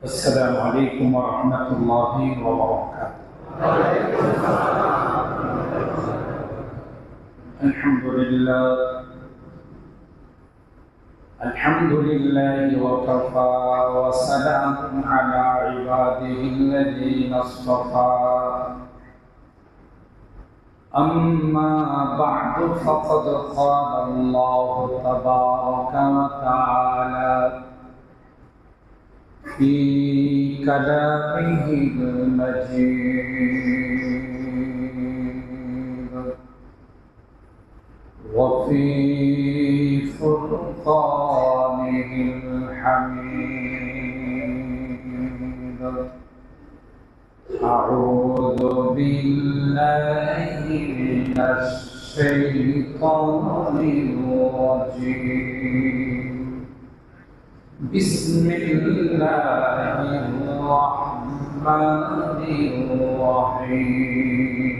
السلام عليكم ورحمة الله وبركاته. الحمد لله وكفى وسلام على عباده الذين اصطفى. أما بعد فقد قال الله تبارك وتعالى في كلامه المجيد وفي فرقانه الحميد. أعوذ بالله من الشيطان الرجيم. بسم الله الرحمن الرحيم.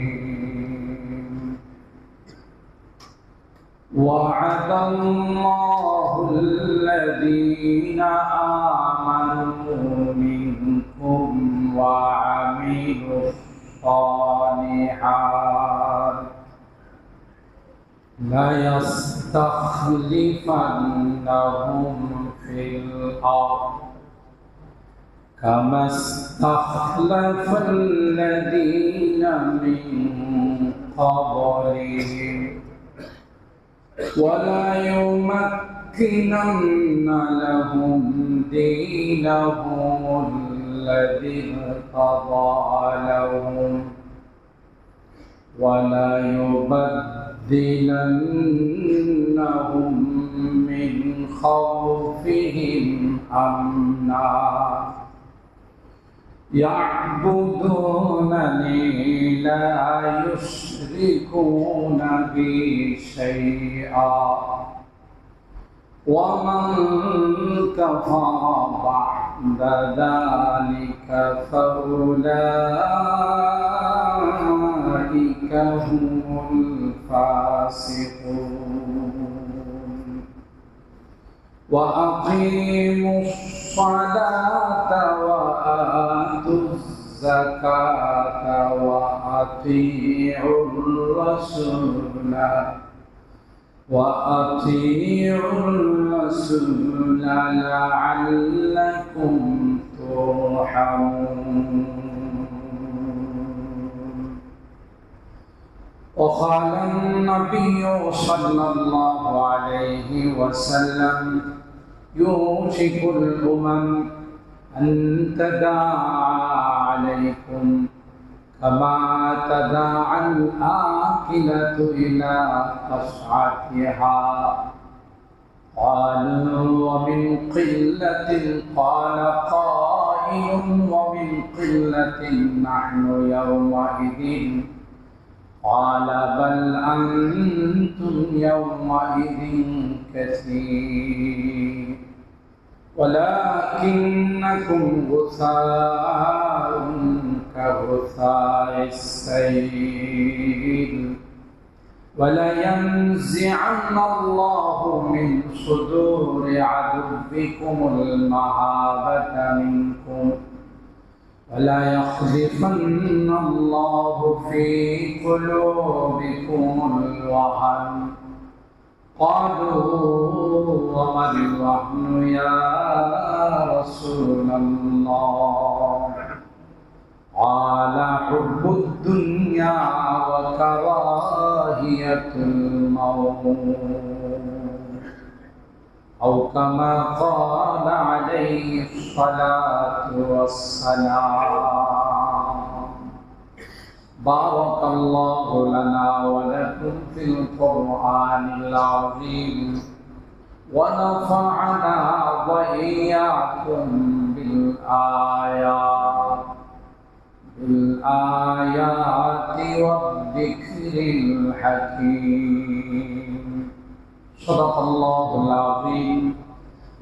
وعد الله الذين آمنوا منكم وعملوا الصالحات ليستخلفنهم في الأرض كما استخلف الذين من قبلهم وليمكنن لهم دينهم الذي ارتضى لهم وليبدلنهم من خوفهم أمنا يعبدونني لا يشركون بي شيئا ومن كفر بعد ذلك فأولئك هم الفاسقون. وأقيموا الصلاة وآتوا الزكاة وأطيعوا الرسول لعلكم ترحمون. وقال النبي صلى الله عليه وسلم يوشك الأمم أن تداعى عليكم كما تداعى الآكلة إلى قصعتها. قالوا ومن قلة؟ قال قائل ومن قلة نحن يومئذ. قال بل أنتم يومئذ كثير ولكنكم غثاء كغثاء السيل ولينزعن الله من صدور عدوكم المهابة منكم وليقذفن الله في قلوبكم الوهن. قالوا وما الوهن يا رسول الله؟ قال حب الدنيا وكراهية الموت أو كما قال عليه الصلاة والسلام. بارك الله لنا ولكم في القرآن العظيم ونفعنا وإياكم بالآيات والذكر الحكيم. صدق الله العظيم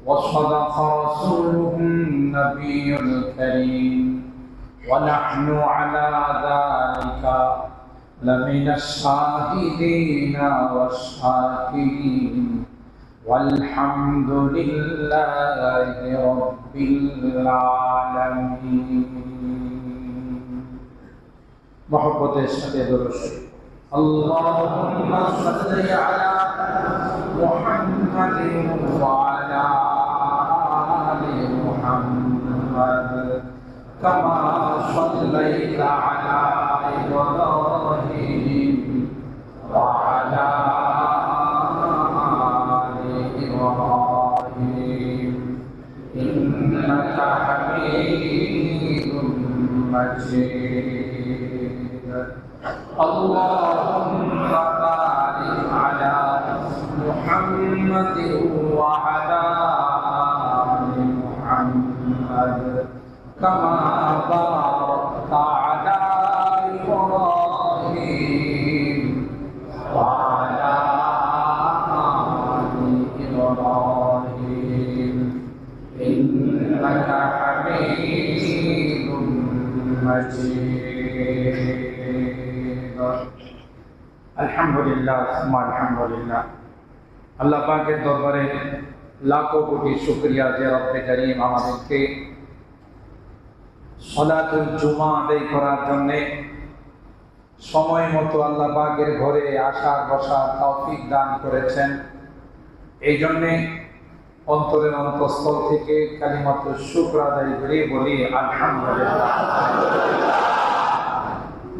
وصدق رسوله النبي الكريم ونحن على ذلك لمن الشاهدين والشاكرين والحمد لله رب العالمين محبت সাথে দরুদ শরীফ اللهم صل على محمد وعلى آل محمد كما صليت على إبراهيم وعلى آل إبراهيم إنك حميد مجيد اللهم بارك على محمد وعلى آل محمد كما باركت على إبراهيم وعلى آل إبراهيم إنك حميد مجيد আলহামদুলিল্লাহ আলহামদুলিল্লাহ আল্লাহ পাকের দরবারে লাখো কোটি শুকরিয়া যে রব্বে করিম আমাদেরকে সালাতুল জুমা আদায় করার জন্য সময় মতো আল্লাহ পাকের ঘরে আসার বসার তৌফিক দান করেছেন। এই জন্যে অন্তরের অন্তঃস্থল থেকে কালিমাতুল শুকর আদায় করে বলি আলহামদুলিল্লাহ।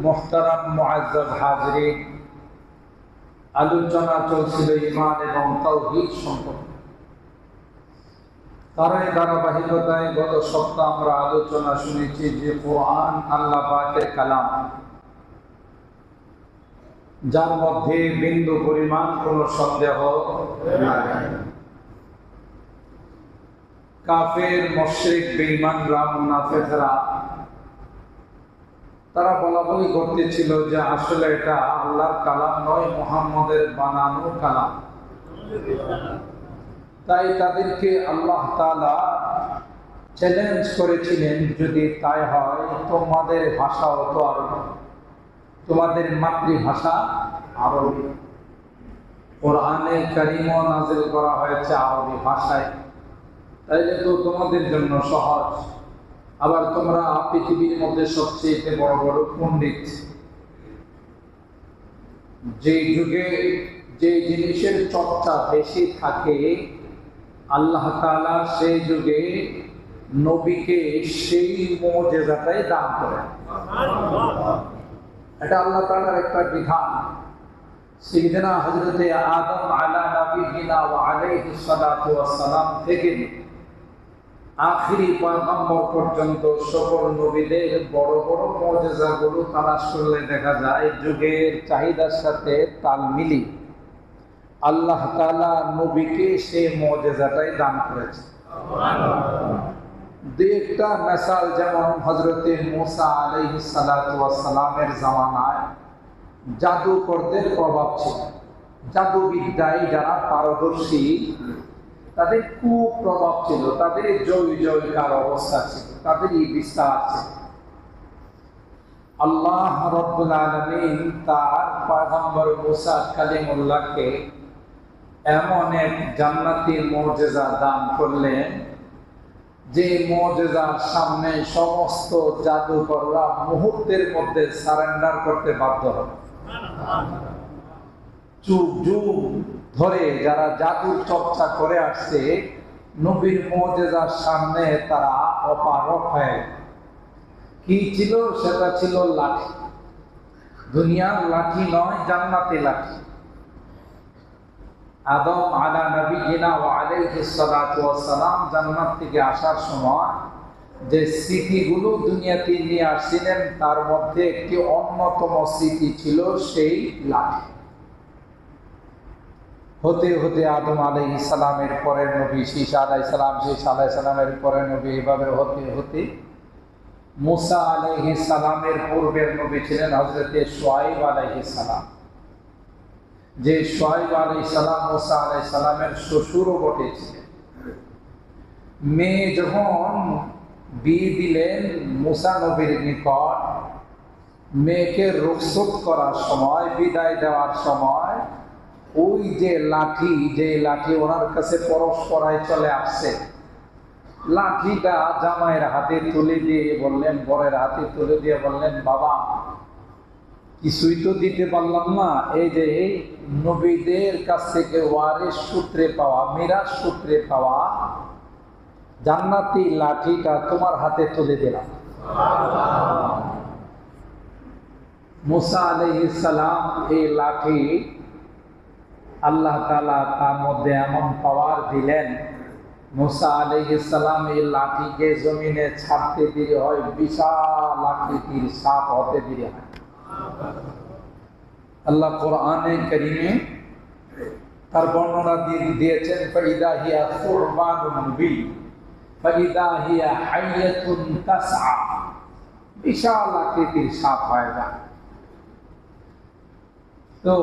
মুহতারাম মুআজ্জাজ হাজরিন, আলোচনা চলছিল ঈমান এবং তাওহীদ সম্পর্কে। তারই ধারাবাহিকতায় গত সপ্তাহ আমরা আলোচনা শুনেছি যে কোরআন আল্লাহ পাকের কালাম, যার মধ্যে বিন্দু পরিমাণ কোনো সন্দেহ নাই। কাফের, মুশরিক, বেঈমানরা, মুনাফিকরা তারা বলাবলি করতেছিল যে আসলে এটা আল্লাহর কালাম নয়, মুহাম্মদের বানানো কালাম। তাই তাদেরকে আল্লাহ তাআলা চ্যালেঞ্জ করেছিলেন, যদি তাই হয় তোমাদের ভাষাও তো আরবি, তোমাদের মাতৃভাষা আরবি, কোরআনে কারীমও নাযিল করা হয়েছে আরবি ভাষায়, তাইলে তো তোমাদের জন্য সহজ। আবার তোমরা পৃথিবীর মধ্যে সবচেয়ে বড় বড় পণ্ডিত, যে যুগে যে জিনিসের চর্চা বেশি থাকে আল্লাহ তাআলা সেই যুগে নবীকে সেই মুজিজাটাই দান করেন। এটা আল্লাহ তাআলার একটা বিধান। সাইয়েদনা হযরতে আদম আলা নবিয়িনা ওয়া আলাইহিস সালাতু ওয়াস সালাম থেকে আখিরি পয়গম্বর পর্যন্ত সকল নবীদের বড় বড় মুজিজাগুলো তালাশ করলে দেখা যায় যুগের চাহিদার সাথে তাল মিলি আল্লাহ তাআলা নবীকে সেই মুজিজাটাই দান করেছে। দুই একটা মিসাল, যেমন হযরতে মূসা আলাইহিস সালাতু ওয়াস সালামের জামানায় জাদুকরদের প্রভাব ছিল। জাদুবিদ্যায় যারা পারদর্শী তাদের খুব প্রভাব ছিল, তাদের জয় জয়কার অবস্থা ছিল, তাদেরই বিস্তার আছে। আল্লাহ রাব্বুল আলামিন তার পয়গম্বর মূসা কালিমুল্লাহকে এমন এক জান্নাতি মুজিজা দান করলেন যে মুজিজার সামনে সমস্ত জাদুকররা মুহূর্তের মধ্যে সারেন্ডার করতে বাধ্য হবে। যুগ যুগ ধরে যারা জাদু চর্চা করে আসছে নবীর মুজিজার সামনে তারা অপারগ হয়ে, কি ছিল সেটা ছিল লাঠি, দুনিয়ার লাঠি নয়, জান্নাতি লাঠি। আদম আলা নবিয়িনা ওয়া আলাইহিস সালাতু ওয়াস সালাম জান্নাত থেকে আসার সময় যে স্মৃতিগুলো দুনিয়াতে নিয়ে আসছিলেন তার মধ্যে একটি অন্যতম স্মৃতি ছিল সেই লাঠি। হতে হতে আদম আলাইহিস সালামের পরের নবী ঈসা আলাইহিস সালাম, ঈসা আলাইহিস সালামের পরের নবী, এভাবে হতে হতে মূসা আলাইহিস সালামের পূর্বের নবী ছিলেন হযরতে শুআয়ব আলাইহিস সালাম, যে শুআয়ব আলাইহিস সালাম মূসা আলাইহিস সালামের শ্বশুরও বটে ছিলেন। মেয়ে যখন বিয়ে দিলেন মূসা নবীর নিকট, মেয়েকে রুখসত করার সময়, বিদায় দেওয়ার সময় ওই যে লাঠি ওনার কাছে পরস্পরায় চলে আসছে, লাঠিটা জামাইয়ের হাতে তুলে দিয়ে বললেন, বরের হাতে তুলে দিয়ে বললেন, বাবা কিছুই তো দিতে পারলাম না, এই যে নবীদের কাছ থেকে ওয়ারিস সূত্রে পাওয়া, মিরাস সূত্রে পাওয়া জান্নাতি লাঠিটা তোমার হাতে তুলে দিলাম। মুসা আলাইহিস সালাম এই লাঠি আল্লাহ তাআলা তার মধ্যে এমন পাওয়ার দিলেন, মুসা আলাইহিস সালাম এই লাঠিকে জমিনে ছাড়তে দেরি হয়, বিশাল আকৃতির সাপ হতে দেরি হয়। আল্লাহ কোরআনে কারীমে তার বর্ণনা দিয়েছেন, ফাইদা হিয়া সুরবানুন মুবিন, ফাইদা হিয়া হাইয়াতুন তাসআ, বিশাল আকৃতির সাপ হয়ে যায়। তো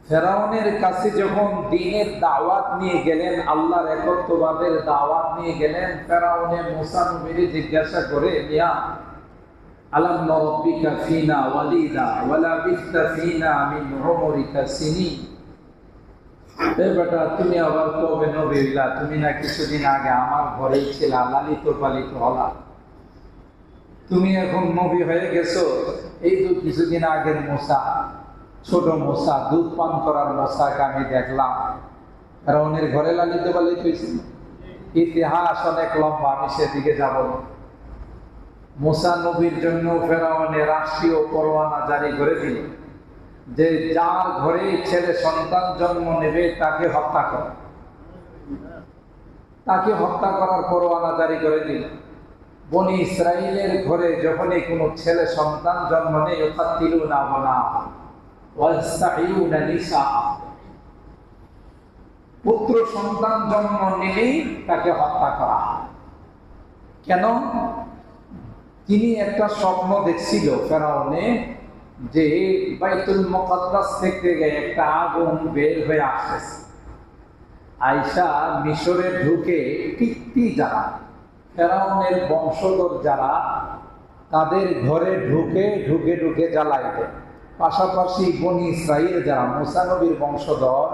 ফেরাউনের কাছে যখন দ্বীনের দাওয়াত নিয়ে গেলেন, আল্লাহর একত্ববাদের দাওয়াত নিয়ে গেলেন, ফেরাউনে মুসা নবীকে জিজ্ঞাসা করে, ইয়া আলাম নরব্বিকা ফিনা ওয়ালিদা ওয়া লাবিসতা ফিনা মিন উমরিকা সিনিন, এ বেটা তুমি আবার কবে নবী হইলা? তুমি না কিছুদিন আগে আমার ঘরেই ছিলা, লালিত পালিত হলা, তুমি এখন নবী হয়ে গেছো। এই তো কিছুদিন আগের মুসা, ছোট মুসা, দুধ পান করার মুসাকে আমি দেখলাম ফেরাউনের ঘরে লালিত পালিত হয়েছিল। ইতিহাস অনেক লম্বা, আমি সেদিকে যাব না। মুসা নবীর জন্য ফেরাউনে রাষ্ট্রীয় পরোয়ানা জারি করে দিল যে যার ঘরে ছেলে সন্তান জন্ম নেবে তাকে হত্যা করে, তাকে হত্যা করার পরোয়ানা জারি করে দিল। বনি ইসরাইলের ঘরে যখনই কোনো ছেলে সন্তান জন্ম নেয়, ইউকাতিলুনা আবনাআহুম ওয়া ইস্তাহয়ুনা নিসাআহুম, পুত্র সন্তান জন্ম নিলেই তাকে হত্যা করা হয়। কেন? তিনি একটা স্বপ্ন দেখছিল ফেরাউনে, যে বাইতুল মুকাদ্দাস থেকে একটা আগুন বের হয়ে আসছে, আয়েশা মিশরে ঢুকে কীর্তি যারা ফেরাউনের বংশধর যারা, তাদের ঘরে ঢুকে ঢুকে ঢুকে জ্বালাই দেয়। পাশাপাশি বনি ইসরাইল যারা মুসা নবীর বংশধর,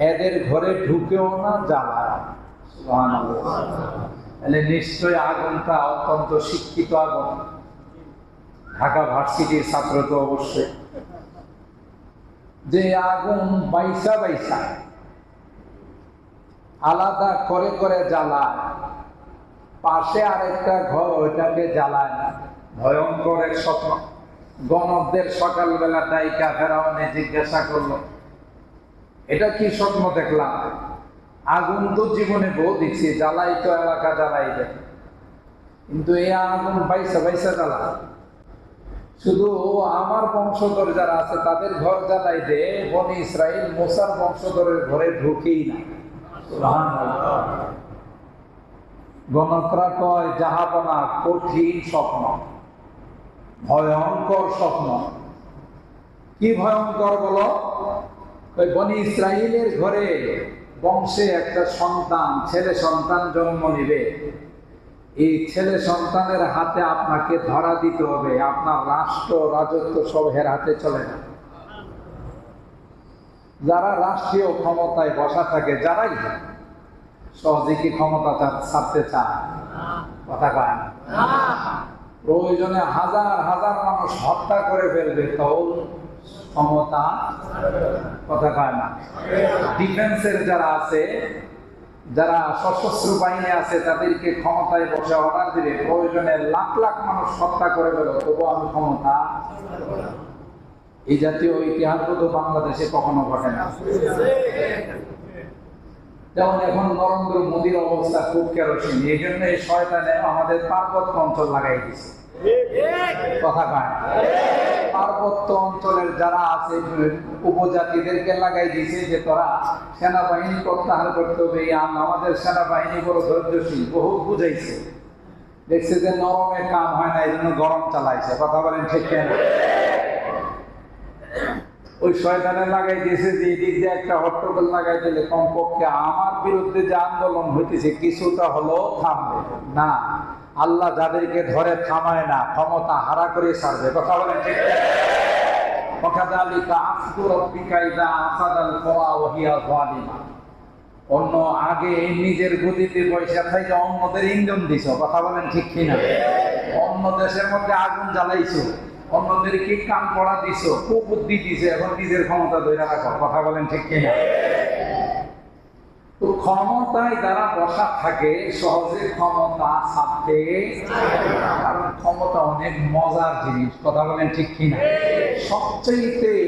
এদের ঘরে ঢুকেও না, জ্বালায়। সুবহানাল্লাহ। তাহলে নিশ্চয় আগুনটা অত্যন্ত শিক্ষিত আগুন। ঢাকা ভার্সিটির ছাত্র তো অবশ্যই। যে আগুন বাইসা বাইসা আলাদা করে করে জ্বালায়, পাশে আরেকটা ঘর ওইটাকে জ্বালায় না। ভয়ঙ্কর এক স্বপ্ন। গণকদের সকালবেলা ডাইকা ফেরাউনে জিজ্ঞাসা করলো, এটা কি স্বপ্ন দেখলাম? আগুন তো জীবনে বহু দেখছি, জ্বালাই তো এলাকা জ্বালাই দেয়, কিন্তু এই আগুন বাইসা বাইসা জ্বালায়। শুধু আমার বংশধর যারা আছে তাদের ঘর জ্বালাই দে, বনি ইসরাইল মুসার বংশধরের ঘরে ঢুকেই না। সুবহানাল্লাহ। গণকরা কয়, জাহাপনা, কঠিন স্বপ্ন, ভয়ঙ্কর স্বপ্ন। কি ভয়ঙ্কর বলো? বনি ইসরাইলের ঘরে বংশে একটা সন্তান, ছেলে সন্তান জন্ম নিবে, এই ছেলে সন্তানের হাতে আপনাকে ধরা দিতে হবে, আপনার রাষ্ট্র রাজত্ব সব হের হাতে চলে না। যারা রাষ্ট্রীয় ক্ষমতায় বসা থাকে, যারাই সহজে কি ক্ষমতা ছাড়তে চায়? কথা কয় না। প্রয়োজনে হাজার হাজার মানুষ হত্যা করে ফেলবে, তাও ক্ষমতা, কথা কয় না। ডিফেন্সের যারা আছে, যারা সশস্ত্র বাহিনী আছে, তাদেরকে ক্ষমতায় বসে অর্ডার দিলে প্রয়োজনে লাখ লাখ মানুষ হত্যা করে ফেল, তবু আমি ক্ষমতা। এই জাতীয় ইতিহাস তো বাংলাদেশে কখনো ঘটে না। যেমন এখন নরেন্দ্র মোদীর অবস্থা খুব কেরোসিন, এই জন্য এই শয়তানে আমাদের পার্বত্য অঞ্চল লাগাই দিচ্ছে। কথা কয়, পার্বত্য অঞ্চলের যারা আছে উপজাতিদেরকে লাগাই দিয়েছে যে তোরা সেনাবাহিনী প্রত্যাহার করতে হবে। আমাদের সেনাবাহিনী বড় ধৈর্যশীল, বহু বুঝাইছে, দেখছে যে নরমে কাম হয় না, এই জন্য গরম চালাইছে। কথা বলেন ঠিক কেন? ওই শয়তানে লাগাই দিয়েছে যে এদিক দিয়ে একটা হট্টগোল লাগাই দিলে কমপক্ষে আমার বিরুদ্ধে যে আন্দোলন হইতেছে কিছুটা হলো থামবে না। আল্লাহ যাদেরকে ধরে থামায় না, ক্ষমতা হারা করে ছাড়বে। কথা বলেন ঠিক? ওয়াকাযালিকা আখযু রাব্বিকা ইযা আখাযাল কুরা ওয়া হিয়া যালিমা। অন্য আগে নিজের গতিতে পয়সা থেকে অন্যদের ইন্ধন দিছো, কথা বলেন ঠিক কিনা? অন্য দেশের মধ্যে আগুন জ্বালাইছো, অন্যদেরকে কান পড়া দিছো, কুবুদ্ধি দিছো, এখন নিজের ক্ষমতা ধরে রাখো, কথা বলেন ঠিক কিনা? তো ক্ষমতায় যারা বসা থাকে সহজে ক্ষমতা ছাড়তে, কারণ ক্ষমতা অনেক মজার জিনিস, কথা বলেন ঠিক কিনা? সবচেয়ে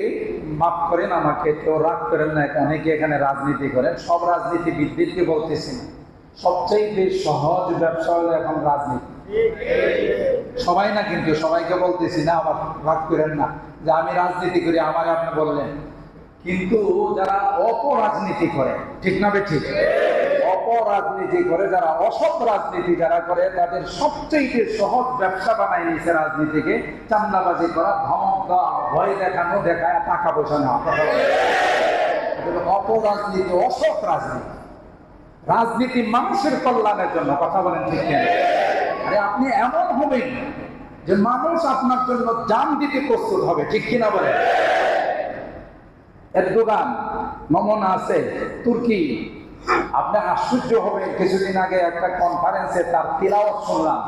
মাফ করেন আমাকে, কেউ রাগ করেন না, অনেকে এখানে রাজনীতি করেন, সব রাজনীতিবিদদেরকে বলতেছি না, সবচেয়ে সহজ ব্যবসা হলো এখন রাজনীতি। সবাই না, কিন্তু সবাইকে বলতেছি না, আবার রাগ করেন না যে আমি রাজনীতি করি আমাকে আপনি বললেন। কিন্তু যারা অপরাজনীতি করে, ঠিক না ঠিক? অপরাজনীতি করে যারা, অসৎ রাজনীতি যারা করে, তাদের সবচেয়ে সহজ ব্যবসা বানাই নিয়েছে রাজনীতিকে। চান্দাবাজি করা, ধমক দেওয়া, ভয় দেখানো, দেখায় টাকা পয়সা নেওয়া। অপরাজনীতি, অসৎ রাজনীতি। রাজনীতি মানুষের কল্যাণের জন্য, কথা বলেন ঠিক না? আরে আপনি এমন হবেন যে মানুষ আপনার জন্য জান দিতে প্রস্তুত হবে, ঠিক কিনা বলেন? এরদোগান নমুনা আছে, তুর্কি। আপনি আশ্চর্য হবেন, কিছুদিন আগে একটা কনফারেন্সে তার তিলাওয়াত শুনলাম,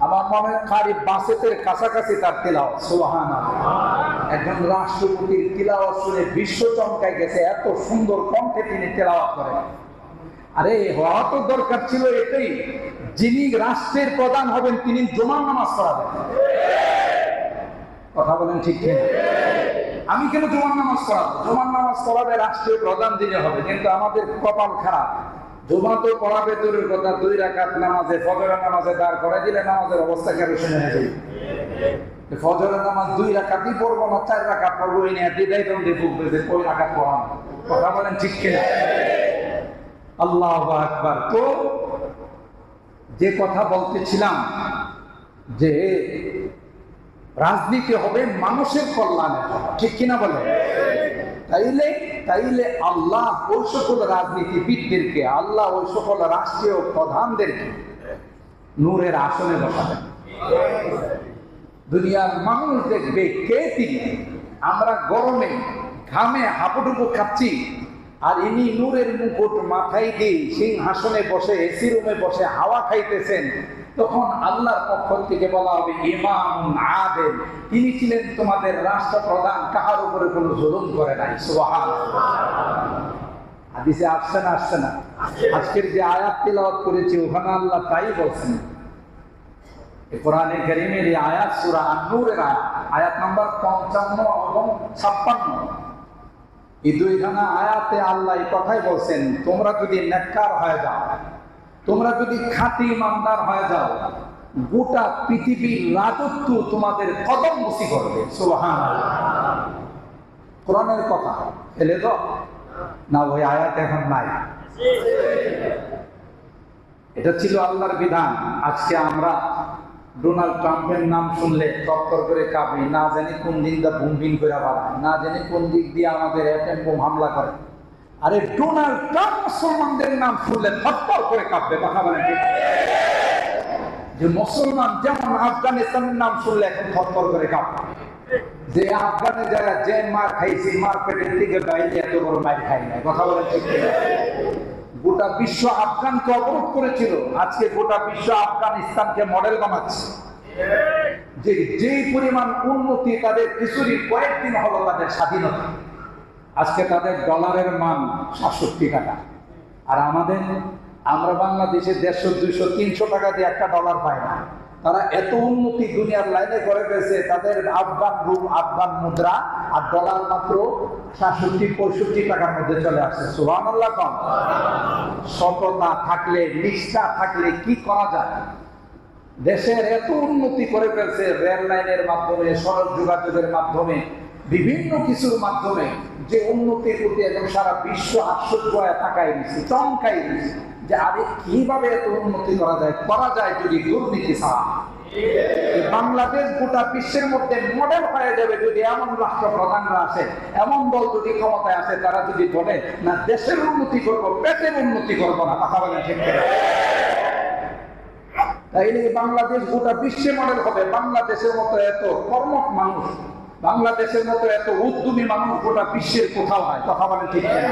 আমার মনে হয় কারি বাসেতের কাছাকাছি তার তিলাওয়াত। সুবহানাল্লাহ। একজন রাষ্ট্রপতির তিলাওয়াত শুনে বিশ্ব চমকায় গেছে, এত সুন্দর কণ্ঠে তিনি তিলাওয়াত করেন। আরে হওয়া তো দরকার ছিল এটাই, যিনি রাষ্ট্রের প্রধান হবেন তিনি জুমার নামাজ পড়াবেন, কথা বলেন ঠিক কিনা? আমি কেন জুমার নামাজ পড়াবো? জুমার নামাজ পড়াবে রাষ্ট্রীয় প্রধান দিনে হবে, কিন্তু আমাদের কপাল খারাপ, জুমা তো পড়াবে দূরের কথা, 2 রাকাত নামাজে, ফজরের নামাজে দাঁড় করাই দিলে নামাজের অবস্থা কেন শুনে যাবে। ফজরের নামাজ 2 রাকাতই পড়বো না, 4 রাকাত পড়বো, এই নিয়ে দ্বিধাই দ্বন্দ্বে ভুগবে যে কই রাকাত পড়ানো, কথা বলেন ঠিক কিনা? আল্লাহু আকবার। তো যে কথা বলতেছিলাম যে রাজনীতি হবে মানুষের কল্যাণে, ঠিক কিনা বলে? তাইলে আল্লাহ ওই সকল রাজনীতিবিদদেরকে, আল্লাহ ওই সকল রাষ্ট্রীয় প্রধানদেরকে নূরের আসনে বসাবেন। দুনিয়ার মানুষ দেখবে কে তিনি। আমরা গরমে ঘামে হাঁপুডুপু খাচ্ছি, আর ইনি নূরের মুকুট মাথায় দিয়ে সিংহাসনে বসে, এসি রুমে বসে হাওয়া খাইতেছেন। তখন আল্লাহর পক্ষ থেকে বলা হবে ইমাম আদেল, তিনি ছিলেন তোমাদের রাষ্ট্রপ্রধান, কাহার উপরে কোনো জুলুম করে নাই। সুবহানাল্লাহ। হাদিসে আসছে না, আসছে না? আজকের যে আয়াত তিলাওয়াত করেছি ওখানে আল্লাহ তাই বলছেন। কোরআনে কারীমের এই আয়াত সূরা আন-নূরের আয়াত নাম্বার 55 এবং 56, এই দুইখানা আয়াতে আল্লাহ এই কথাই বলছেন, তোমরা যদি নেককার হয়ে যাও, তোমরা যদি খাঁটি ইমানদার হয়ে যাও, গোটা পৃথিবীর রাজত্ব তোমাদের কদম মুসি করবে। সুবহানাল্লাহ। কোরআনের কথা ফেলে দাও না, ওই আয়াত এখন নাই। এটা ছিল আল্লাহর বিধান। আজকে আমরা ডোনাল্ড ট্রাম্পের নাম শুনলে তত্তর করে কাঁপি, না জানি কোন দিন দা বুমবিন করে বাড়ায়, না জানি কোন দিক দিয়ে আমাদের অ্যাটম বোম হামলা করে। আরে ডোনাল্ড ট্রাম্প মুসলমানদের নাম শুনলে থরথর করে কাঁপবে, কথা বলেন ঠিক? যে মুসলমান যেমন আফগানিস্তানের নাম শুনলে এখন থরথর করে কাঁপবে, যে আফগানে যারা যে মার খাইছে, মার পেটের থেকে বাইরে এত বড় মার খাই নাই, কথা বলেন ঠিক? গোটা বিশ্ব আফগানকে অবরোধ করেছিল, আজকে গোটা বিশ্ব আফগানিস্তানকে মডেল বানাচ্ছে। যে যেই পরিমাণ উন্নতি তাদের কিছুরই কয়েকদিন হলো তাদের স্বাধীনতা, আজকে তাদের ডলারের মান ৬৭ টাকা, আর আমরা বাংলাদেশে ১৫০, ২০০, ৩০০ টাকা দিয়ে একটা ডলার পায় না। তারা এত উন্নতি দুনিয়ার লাইনে করে গেছে, তাদের আফগান মুদ্রা আর ডলার মাত্র ৬৭-৬৫ টাকার মধ্যে চলে আসছে। সুবহানাল্লাহ। কম সততা থাকলে, নিষ্ঠা থাকলে কি করা যায়। দেশের এত উন্নতি করে ফেলছে, রেল লাইনের মাধ্যমে, সড়ক যোগাযোগের মাধ্যমে, বিভিন্ন কিছুর মাধ্যমে, যে উন্নতির প্রতি এখন সারা বিশ্ব আশ্চর্য হয়ে তাকায় দিচ্ছে, চমকাই দিচ্ছে যে আরে কিভাবে এত উন্নতি করা যায় যদি দুর্নীতি ছাড়া। বাংলাদেশ গোটা বিশ্বের মধ্যে মডেল হয়ে যাবে যদি এমন রাষ্ট্রপ্রধানরা আসে, এমন দল যদি ক্ষমতায় আসে, তারা যদি বলে না দেশের উন্নতি করবো, পেটের উন্নতি করবো না, কথা বলেন ঠিক না? তাইলে বাংলাদেশ গোটা বিশ্বে মডেল হবে। বাংলাদেশের মতো এত কর্মঠ মানুষ, বাংলাদেশের মতো এত উদ্যমী মানুষ গোটা বিশ্বের কোথাও হয়, কথা বলেন ঠিক কিনা?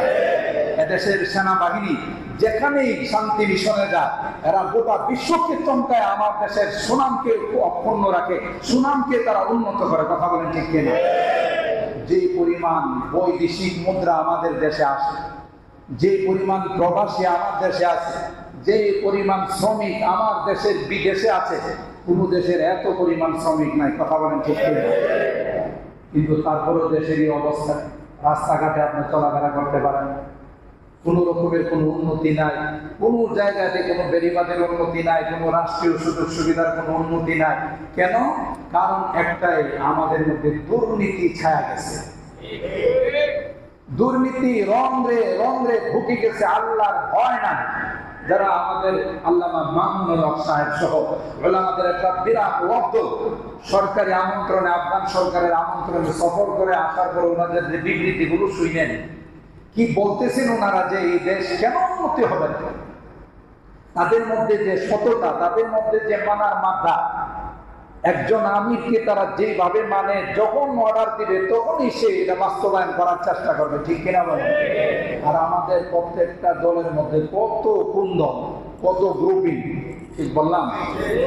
এদেশের সেনাবাহিনী যেখানেই শান্তি মিশনে যায়, এরা গোটা বিশ্বকে চমকায় আমার দেশের সুনামকে অক্ষুণ্ণ রাখে, সুনামকে তারা উন্নত করে, কথা বলেন ঠিক কিনা? যে পরিমাণ বৈদেশিক মুদ্রা আমাদের দেশে আসে, যে পরিমাণ প্রবাসী আমার দেশে আছে, যে পরিমাণ শ্রমিক আমার দেশের বিদেশে আছে, কোন দেশের এত পরিমাণ শ্রমিক নাই, কথা বলেন ঠিক কিনা? কিন্তু তারপরেও দেশের এই অবস্থা, রাস্তাঘাটে আপনি চলাফেরা করতে পারেন, কোন রকমের কোনো উন্নতি নাই, কোন জায়গাতে কোনো বেড়িবাঁধের উন্নতি নাই, কোনো রাষ্ট্রীয় সুযোগ সুবিধার কোনো উন্নতি নাই। কেন? কারণ একটাই, আমাদের মধ্যে দুর্নীতি ছায়া গেছে। দুর্নীতি রংরে রংরে ঢুকে গেছে, আল্লাহর ভয় নাই। যারা আমাদের আল্লামা মামুনুল হক সাহেব সহ ওলামাদের একটা বিরাট ওয়াক্ত সরকারি আমন্ত্রণে, আফগান সরকারের আমন্ত্রণে সফর করে আসার পর ওনাদের যে বিবৃতিগুলো শুনেন, কি বলতেছেন ওনারা, যে এই দেশ কেন উন্নতি হবে না, তাদের মধ্যে যে সততা, তাদের মধ্যে যে মানার মাত্রা, একজন আমিরকে তারা যেভাবে মানে, যখন অর্ডার দিবে তখনই সে এটা বাস্তবায়ন করার চেষ্টা করবে, ঠিক কিনা বলেন? আর আমাদের প্রত্যেকটা দলের মধ্যে কত কুন্দল, কত গ্রুপিং, ঠিক বললাম?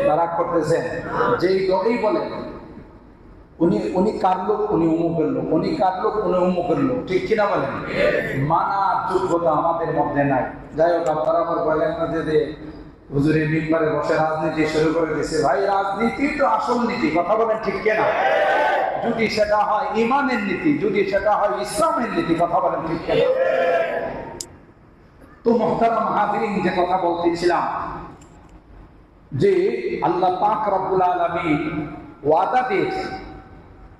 তারা করতেছেন যেই দলেই বলেন উনি কার লোক, উনি অমুকের লোক, উনি কার লোক, উনি অমুকের লোক, ঠিক কিনা বলেন? মানার যোগ্যতা আমাদের মধ্যে নাই। যাই হোক, আপনারা আবার বলেন না যে হুজুরের মিম্বারে বসে রাজনীতি শুরু করে দিয়েছে। ভাই, রাজনীতি তো আসল নীতি, কথা বলেন ঠিক কিনা? যদি সেটা হয় ইমানের নীতি, যদি সেটা হয় ইসলামের নীতি, কথা বলেন ঠিক কিনা? তো মুহতারাম হাজিরিন, যে কথা বলতেছিলাম, যে আল্লাহ পাক রব্বুল আলামিন ওয়াদা দিয়েছেন,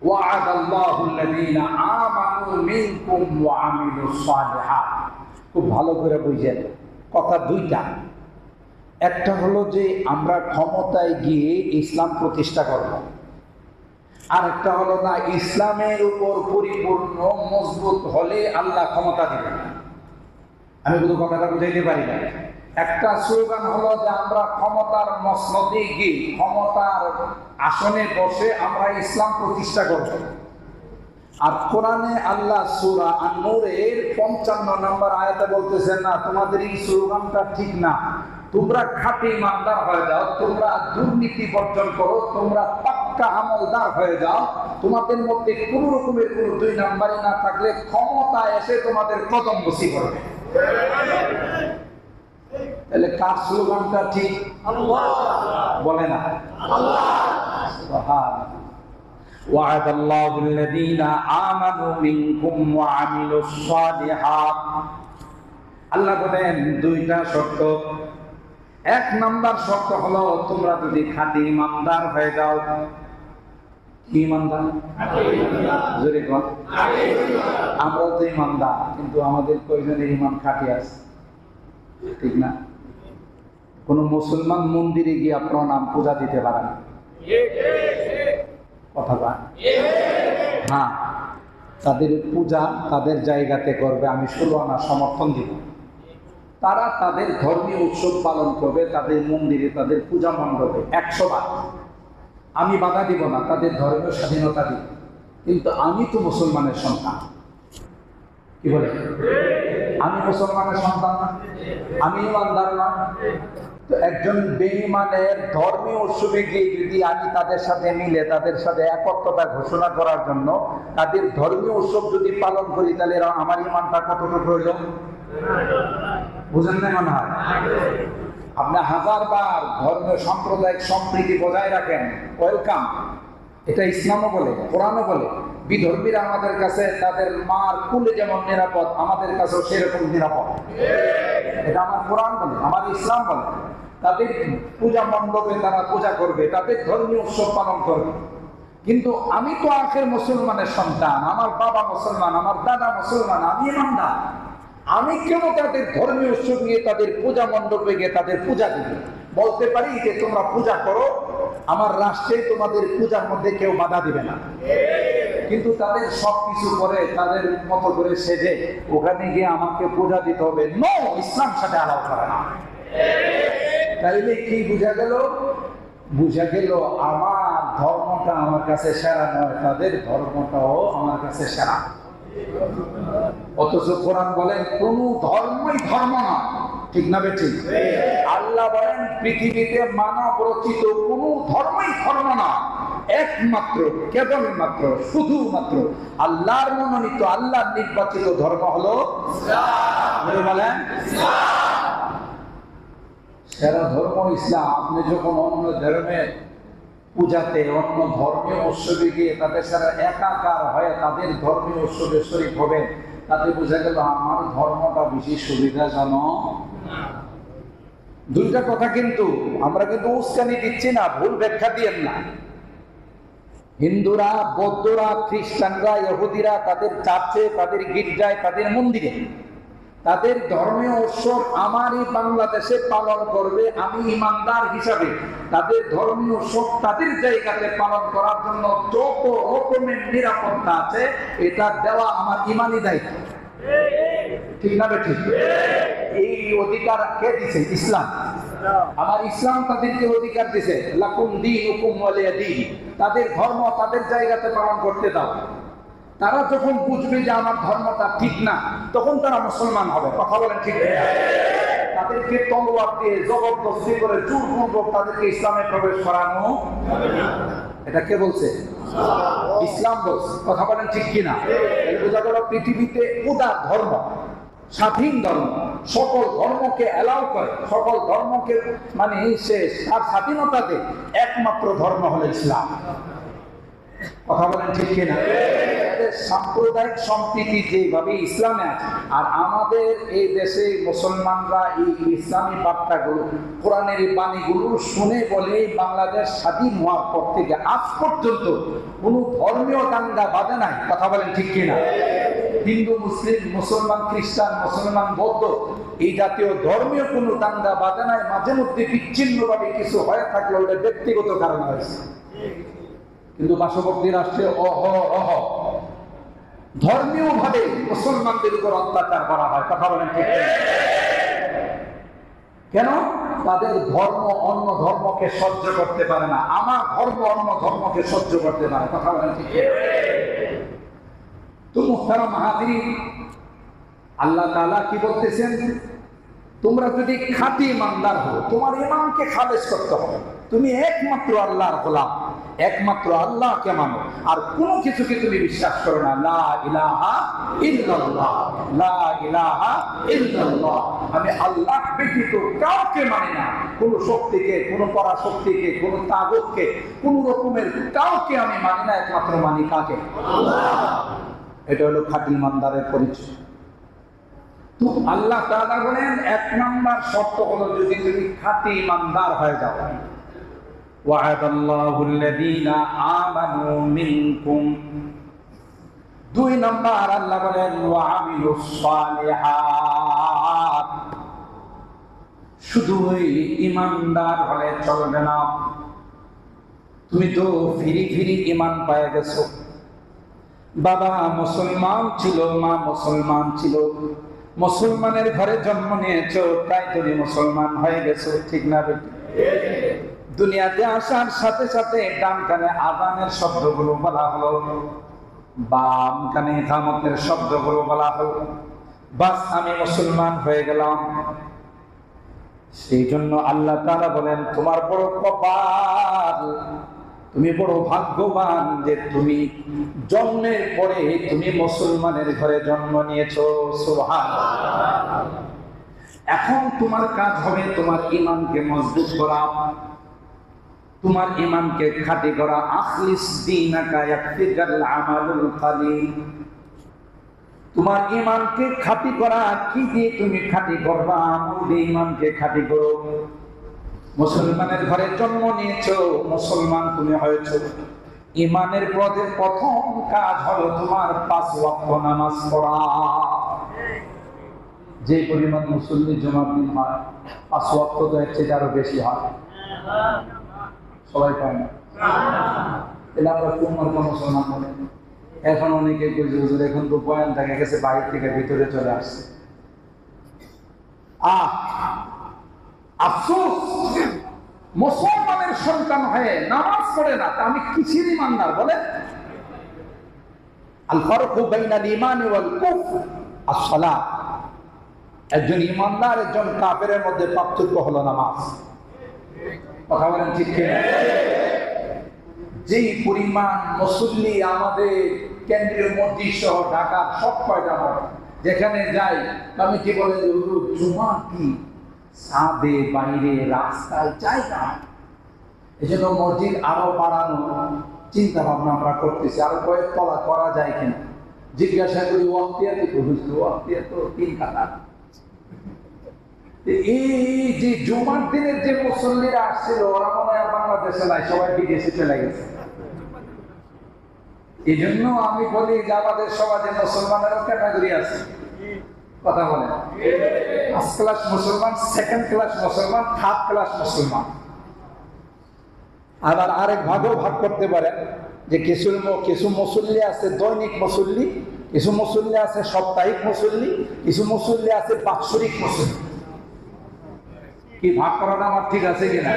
ওয়া'আদাল্লাহুল্লাযীনা আমানু মিনকুম ওয়া আমিলুস সালিহাত। খুব ভালো করে বুঝেন, কথা দুইটা। একটা হলো যে আমরা ক্ষমতায় গিয়ে ইসলাম প্রতিষ্ঠা করব, আর একটা হলো না, ইসলামের উপর পরিপূর্ণ মজবুত হলে আল্লাহ ক্ষমতা দিবেন। আমি শুধু কথাটা বুঝাইতে পারি না। একটা স্লোগান হলো যে আমরা ক্ষমতার মসনদে গিয়ে, ক্ষমতার আসনে বসে আমরা ইসলাম প্রতিষ্ঠা করব। আর কোরআনে আল্লাহ সূরা আন-নূরের 55 নম্বর আয়াতে বলতেছেন, না, তোমাদের এই স্লোগানটা ঠিক না, তোমরা খাঁটি ইমানদার হয়ে যাও, তোমরা দুর্নীতি বর্জন করো, তোমরা পাক্কা আমলদার হয়ে যাও, তোমাদের মধ্যে কোন রকমের কোন দুই নাম্বারই না থাকলে ক্ষমতা এসে তোমাদের কদম বসি করবে। তাহলে কার স্লোগানটা ঠিক? বলে না? ওয়া'আদাল্লাহুল্লাযীনা আমানু মিনকুম ওয়া আমিলুস সালিহাত। আল্লাহ বলেন দুইটা শর্ত। এক নাম্বার শর্ত হলো, তোমরা যদি খাঁটি ইমানদার হয়ে যাও। কি ইমানদার? জোরে বল। আমরা তো ইমানদার, কিন্তু আমাদের কয়জনের ইমান খাঁটি আছে? ঠিক না? কোন মুসলমান মন্দিরে গিয়ে আপনার নাম পূজা দিতে পারেন? কথা বল। হ্যাঁ, তাদের পূজা তাদের জায়গাতে করবে, আমি 16 আনা সমর্থন দিব। তারা তাদের ধর্মীয় উৎসব পালন করবে তাদের মন্দিরে, তাদের পূজা মণ্ডপে, 100 বার। আমি বাধা দিব না, তাদের ধর্মীয় স্বাধীনতা দিব। কিন্তু আমি তো মুসলমানের সন্তান, কি বলে? আমি মুসলমানের সন্তান না? আমি ইমানদার না? তো একজন বেঈমানের ধর্মীয় উৎসবে গিয়ে যদি আমি তাদের সাথে মিলে, তাদের সাথে একত্বতা ঘোষণা করার জন্য তাদের ধর্মীয় উৎসব যদি পালন করি, তাহলে আমার ইমানটা কতটুকু হইল? বুঝেন না মনে হয়? আপনি 1000 বার ধর্মীয় সাম্প্রদায়িক সম্প্রীতি বজায় রাখেন, ওয়েলকাম, এটা ইসলামও বলে, কোরআনও বলে। বিধর্মীরা আমাদের কাছে তাদের মার কুলে যেমন নিরাপদ, আমাদের কাছেও সেরকম নিরাপদ। এটা আমার কোরআন বলে, আমার ইসলাম বলে। তাদের পূজা মণ্ডপে তারা পূজা করবে, তাদের ধর্মীয় উৎসব পালন করবে। কিন্তু আমি তো আখের মুসলমানের সন্তান, আমার বাবা মুসলমান, আমার দাদা মুসলমান, আমি ইমানদার। আমি কেন তাদের ধর্মীয় উৎসব নিয়ে তাদের পূজা মণ্ডপে গিয়ে তাদের পূজা দিব? বলতে পারি যে তোমরা পূজা করো, আমার রাষ্ট্রে তোমাদের পূজার মধ্যে কেউ বাধা দিবে না। কিন্তু তাদের সবকিছু করে তাদের মতো করে সেজে ওখানে গিয়ে আমাকে পূজা দিতে হবে, নো, ইসলাম সাথে আলাপ করে না। তাইলে কি বুঝা গেল? বুঝা গেল আমার ধর্মটা আমার কাছে সেরা নয়, তাদের ধর্মটাও আমার কাছে সেরা। অথচ কোরআন বলেন কোন ধর্মই ধর্ম না, ঠিক না বেঠিক? আল্লাহ বলেন পৃথিবীতে মানব রচিত কোন ধর্মই ধর্ম না, একমাত্র কেবলমাত্র শুধুমাত্র আল্লাহর মনোনীত আল্লাহর নির্বাচিত ধর্ম হলো ইসলাম। বলেন সেরা ধর্ম ইসলাম। আপনি যখন অন্য ধর্মের পূজাতে, অন্য ধর্মীয় উৎসবে গিয়ে তাদের সাথে একাকার হয়ে তাদের ধর্মীয় উৎসবে শরীক হবেন, তাতে বোঝা গেল আমার ধর্মটা বেশি সুবিধাজনক। দুইটা কথা কিন্তু আমরা কিন্তু উস্কানি দিচ্ছি না, ভুল ব্যাখ্যা দিয়েন না। হিন্দুরা, বৌদ্ধরা, খ্রিস্টানরা, ইহুদিরা তাদের চার্চে, তাদের গির্জায়, তাদের মন্দিরে তাদের ধর্মীয় উৎসব আমারই বাংলাদেশে পালন করবে। আমি ইমানদার হিসাবে তাদের ধর্মীয় উৎসব তাদের জায়গাতে পালন করার জন্য যত রকমের নিরাপত্তা আছে এটা দেওয়া আমার ইমানি দায়িত্ব, ঠিক না ঠিক? এই অধিকার কে দিছে? ইসলাম। আমার ইসলাম তাদেরকে অধিকার দিছে, লাকুম দীনুকুম ওয়ালিয়া দীন। তাদের ধর্ম তাদের জায়গাতে পালন করতে দাও। তারা যখন বুঝবে যে আমার ধর্মটা ঠিক না, তখন তারা মুসলমান হবে। কথা বলেন ঠিক না? তাদেরকে তলোয়ার দিয়ে জবরদস্তি করে জোরপূর্বক তাদেরকে ইসলামে প্রবেশ করানো, এটা কে বলছে? ইসলাম বলছে। কথা বলেন ঠিক কিনা? বোঝা গেল পৃথিবীতে উদার ধর্ম, স্বাধীন ধর্ম, সকল ধর্মকে অ্যালাউ করে, সকল ধর্মকে মানে শেষ তার স্বাধীনতাতে একমাত্র ধর্ম হলো ইসলাম। কথা বলেন ঠিক কিনা? সাম্প্রদায়িক সম্প্রীতি যেভাবে ইসলামে আছে, আর আমাদের এই দেশে মুসলমানরা এই ইসলামী বার্তাগুলো, কোরআনের এই বাণীগুলো শুনে বলে বাংলাদেশ স্বাধীন হওয়ার পর থেকে আজ পর্যন্ত কোনো ধর্মীয় দাঙ্গা বাঁধে নাই। কথা বলেন ঠিক কিনা? হিন্দু, মুসলিম, মুসলমান, খ্রিস্টান, মুসলমান, বৌদ্ধ এই জাতীয় ধর্মীয় কোনো দাঙ্গা বাঁধে নাই। মাঝে মধ্যে বিচ্ছিন্নভাবে কিছু হয়ে থাকলে ওটা ব্যক্তিগত কারণ হয়েছে, কিন্তু পার্শ্ববর্তী রাষ্ট্রে অহরহ ধর্মীয় ভাবে মুসলমানদের উপর অত্যাচার করা হয়। কথা বলেন ঠিক? কেন? তাদের ধর্ম অন্য ধর্মকে সহ্য করতে পারে না, আমার ধর্ম অন্য ধর্মকে সহ্য করতে পারে। কথা বলেন ঠিক? তো মুহতারাম হাজিরিন, আল্লাহ তাআলা কি বলতেছেন? তোমরা যদি খাঁটি ইমানদার হও, তোমার ইমানকে খালেস করতে হবে। তুমি একমাত্র আল্লাহর গোলাম, একমাত্র আল্লাহকে মানো, আর কোনো কিছুকে তুমি বিশ্বাস করো না। লা ইলাহা ইল্লাল্লাহ, লা ইলাহা ইল্লাল্লাহ। আমি আল্লাহ ব্যতীত কাউকে মানি না, কোনো শক্তিকে, কোনো পরাশক্তিকে, কোনো তাগুতকে, কোনো রকমের কাউকে আমি মানি না, একমাত্র মানি কাকে? আল্লাহ। এটা হলো খাঁটি ইমানদারের পরিচয়। তো আল্লাহ তাআলা বলেন এক নাম্বার শর্ত হলো যদি তুমি খাঁটি ইমানদার হয়ে যাও। ওয়া'আদাল্লাহুল্লাযীনা আমানু মিনকুম। দুই নাম্বার আল্লাহ বলেন ওয়া'আমিলুস সালিহাত। শুধু ইমানদার হলে চলবে না, তুমি তো ফিরি ফিরি ইমান পেয়ে গেছো। বাবা মুসলমান ছিল, মা মুসলমান ছিল, মুসলমানের ঘরে জন্ম নিয়েছো, তাই তুমি মুসলমান হয়ে গেছো, ঠিক না? দুনিয়াতে আসার সাথে সাথে ডান কানে আযানের শব্দগুলো বলা হলো, বাম কানে ইকামতের শব্দগুলো বলা হলো, বাস আমি মুসলমান হয়ে গেলাম। সেই জন্য আল্লাহ তাআলা বলেন তোমার বড় কপাল, তুমি বড় ভাগ্যবান যে তুমি জন্মের পরে তুমি মুসলমানের ঘরে জন্ম নিয়েছো। সুবহানাল্লাহ। এখন তোমার কাজ হবে তোমার ঈমানকে মজবুত করা, তোমার ঈমানকে খাঁটি করা। আখলিস দীনাকা ইয়াকফিকাল আমালুল কালিল। তোমার ঈমানকে খাঁটি করা কি দিয়ে তুমি খাঁটি করবা? আমল দিয়ে ঈমানকে খাঁটি করো। মুসলমানের ঘরে জন্ম নিয়েছো, মুসলমান তুমি হয়েছো, ঈমানের পথে প্রথম কাজ হলো তোমার 5 ওয়াক্ত নামাজ পড়া। যে পরিমাণ মুসল্লি জুমার দিন হয়, 5 ওয়াক্ত তো এর চেয়ে আরো বেশি হয়। সবাই পায় না, তাহলে আমরা কোন মুসলমান বলে? এখন অনেকে কইছে হুজুর এখন তো বয়ান থেকে গেছে, বাইরে থেকে ভিতরে চলে আসছে। আফসোস, মুসলমানের ইমানদারের সন্তান হয়ে নামাজ পড়ে না, তা আমি কিসের ইমানদার বলে? আল ফারকু বাইনাল ঈমান ওয়াল কুফর আস-সালাত। একজন ইমানদার একজন কাফেরের মধ্যে পার্থক্য হলো নামাজ। কথা বলেন ঠিক কিনা? যেই পরিমাণ মুসল্লি আমাদের কেন্দ্রীয় মসজিদ সহ ঢাকার সব কয়টা মসজিদ যেখানে যাই, আমি কি বলে জুমা কি ছাদে বাইরে রাস্তায় চাই না। এই জন্য মসজিদ আরো বাড়ানো চিন্তা ভাবনা আমরা করতেছি, আরো কয়েক তলা করা যায় কিনা। জিজ্ঞাসা করি ওয়াক্তিয়াতে তো 3 কাঠা। এই যে জুমার দিনের যে মুসল্লিরা আসছিল, ওরা মনে হয় বাংলাদেশে নাই, সবাই বিদেশে চলে গেছে। এই জন্য আমি বলি যে আমাদের সমাজে মুসলমানেরও ক্যাটাগরি আছে। কথা বলে, ফার্স্ট ক্লাস মুসলমান, সেকেন্ড ক্লাস মুসলমান, থার্ড ক্লাস মুসলমান। আবার আরেক ভাগও ভাগ করতে পারেন যে কিছু মুসল্লি আছে দৈনিক মুসল্লি, কিছু মুসল্লি আছে সাপ্তাহিক মুসল্লি, কিছু মুসল্লি আছে বাৎসরিক মুসল্লি। কি ভাগ করাটা আমার ঠিক আছে কিনা?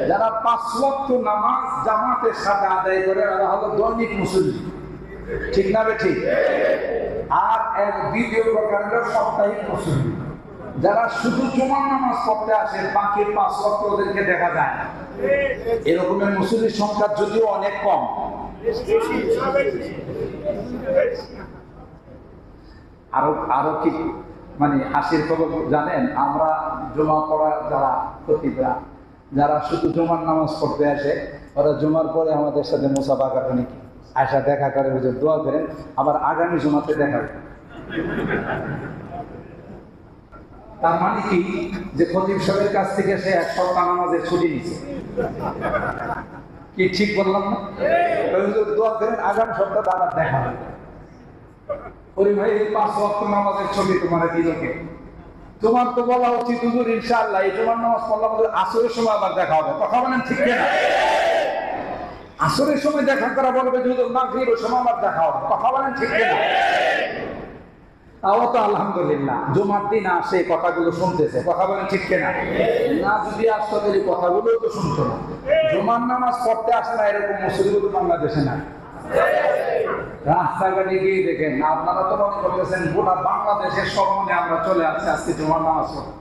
যারা 5 ওয়াক্ত নামাজ জামাতের সাথে আদায় করে ওরা হলো দৈনিক মুসল্লি, ঠিক না ঠিক? আর এক দ্বিতীয় প্রকার হলো সাপ্তাহিক মুসল্লি, যারা শুধু জুমার নামাজ পড়তে আসে, বাকি 5 ওয়াক্ত ওদেরকে দেখা যায় না। এরকমের মুসল্লির সংখ্যা যদিও অনেক কম। আরো কি মানে হাসির খবর জানেন, আমরা জমা পড়া যারা খতিবরা, যারা শুধু জুমার নামাজ পড়তে আসে, ওরা জুমার পরে আমাদের সাথে মুসাফা করে নাকি আয়সা দেখা করে, হুজুর দোয়া করেন আবার আগামী জুমাতে দেখা হবে। তার মানে কি যে খতিব সাহেবের কাছ থেকে সে 1 সপ্তাহ নামাজের ছুটি নিচ্ছে। কি ঠিক বললাম না? হুজুর দোয়া করেন আগামী সপ্তাহে আবার দেখা হবে। ওরে ভাই, এই 5 ওয়াক্ত নামাজের ছবি তোমার দিল কে? তোমার তো বলা উচিত হুজুর ইনশাআল্লাহ এই জুমার নামাজ পড়লাম, আসরের সময় আবার দেখা হবে। কথা বলেন ঠিক কিনা? আসরের সময় দেখা করা বলবে যে হুজুর মাগরিবের সময় আবার দেখা হবে। কথা বলেন ঠিক কিনা? তাও তো আলহামদুলিল্লাহ জুমার দিন আসে, কথাগুলো শুনতেছে। কথা বলেন ঠিক কিনা? না যদি আসতো তাহলে কথাগুলো তো শুনতো না। জুমার নামাজ পড়তে আসে না এরকম মুসলিম তো বাংলাদেশে নাই। রাস্তাঘাটে গিয়ে দেখেন, আপনারা তো মনে করতেছেন গোটা বাংলাদেশের সব মনে আমরা চলে আসছি আজকে জুমার নামাজ পড়তে।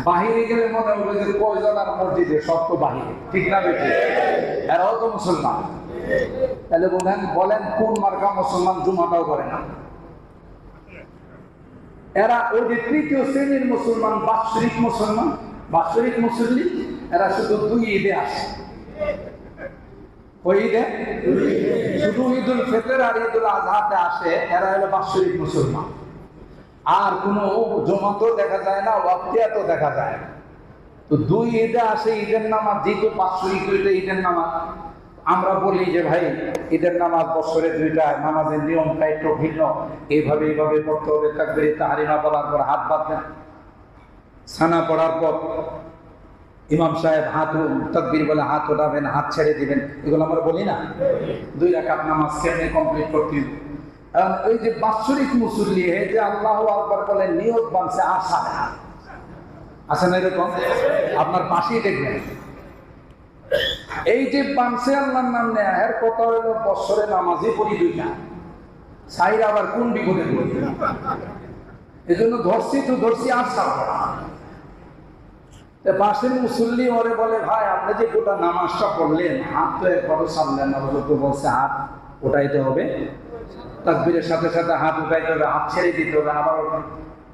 বাহিরে গেলে মনে হবে যে কয়জন আর মসজিদে, সব তো বাহিরে, ঠিক না বেশি? এরাও তো মুসলমান। তাহলে বলেন কোন মার্কা মুসলমান জুমাটাও করে না? এরা ওই যে তৃতীয় শ্রেণীর মুসলমান, বাৎসরিক মুসলমান, বাৎসরিক মুসল্লি, এরা শুধু 2 ঈদে আসে। ওই ঈদে শুধু ঈদুল ফিতর আর ঈদুল আজহাতে আসে, এরা হলো বাৎসরিক মুসলমান। আর কোনো জমাতেও দেখা যায় না, ওয়াক্তিয়াতেও দেখা যায় না। তো 2 ঈদে আসে ঈদের নামাজ, যেহেতু বাৎসরিক 2টা ঈদের নামাজ। আমরা বলি যে ভাই ঈদের নামাজ বছরে 2টা, নামাজের নিয়মটা একটু ভিন্ন, এইভাবে পড়তে হবে। তাকবীরে তাহরিমা বলার পর হাত বাঁধবেন, সানা পড়ার পর ইমাম সাহেব তাকবীর বলে হাত ওঠাবেন, হাত ছেড়ে দিবেন। এগুলো আমরা বলি না? 2 রাকাত নামাজ কেমনে কমপ্লিট করতে হবে? ওই যে বাৎসরিক মুসল্লি যে আল্লাহু আকবার বলে নিয়ত বানছে, আসা আছে না এরকম? আপনার পাশেই দেখবেন এই যে বানছে আল্লাহর নাম নেয়া, এর কথা হলো বছরে নামাজই পড়ি 2টা, সাইর আবার কোন বিপদে পড়ি। এই জন্য ধরছি আসা। পাশের মুসল্লি ওরে বলে, ভাই আপনি যে গোটা নামাজটা পড়লেন, হাত তো একবারও সামলেন না। তো বলছে হাত উঠাইতে হবে, তাকবীরের সাথে সাথে হাত উঠাইতে হবে, হাত ছেড়ে দিতে হবে। আবার